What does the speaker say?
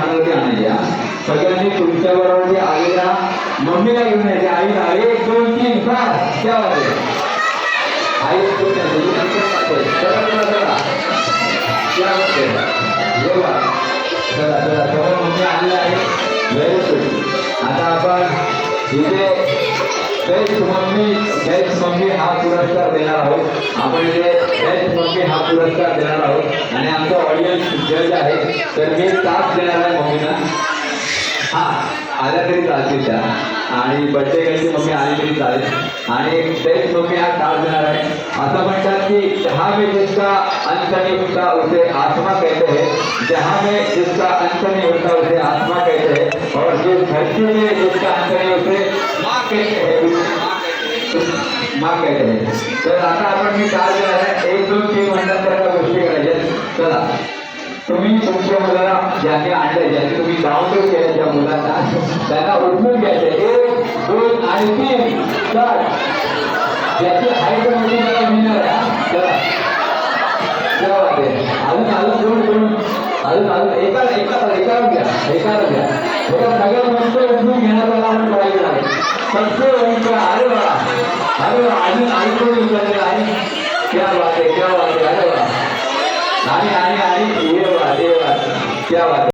आकृती आणायच्या सगळ्यांनी तुमच्या बरोबर आलेल्या मम्मीला घेऊन यायचे आई 1 2 3 4 क्या बात आहे आई चला चला सर्व मम्मी आलेले आहे व्हेरी गुड आता आपण इथे बेस्ट मम्मी हा पुरस्कार देणार आहोत आपण इथे बेस्ट मम्मी हा पुरस्कार देणार आहोत आणि आमचा ऑडियन्स जज आहे तर मी तास देणार आहे मम्मीला हा आल्या तरी चालतील त्या आणि बर्थडे गर्लची मम्मी आली तरी चालेल आणि बेस्ट मम्मी हा तास देणार आहे असं म्हणतात की जहाँ में जिसका अंत नहीं होता उसे आत्मा कहते हैं जहाँ में जिसका अंत नहीं होता उसे आत्मा कहते हैं और जिस धरती में जिसका अंत नहीं उसे माँ कहते हैं माँ कहते हैं तर आता आपण मी तास देणार आहे 1 2 3 म्हणतात त्या गोष्टी करायच्या चला तुम्ही तुमच्या मुलाला ज्यांनी आणलंय ज्यांनी तुम्ही डाउनलोड केलं त्या मुलांना त्यांना उठवून घ्यायचं 1 2 आणि 3 4 ज्याची हाईट मोठी त्याला मिळणार आहे चला अजून एकाला घ्या सगळ्यात मस्त उठवून घेण्यात आला आपण पाहिजे आहे सबसे अरे वा अजून ऐकून विचारलेलं आहे क्या बात आहे अरे वा आणि ये बात क्या बात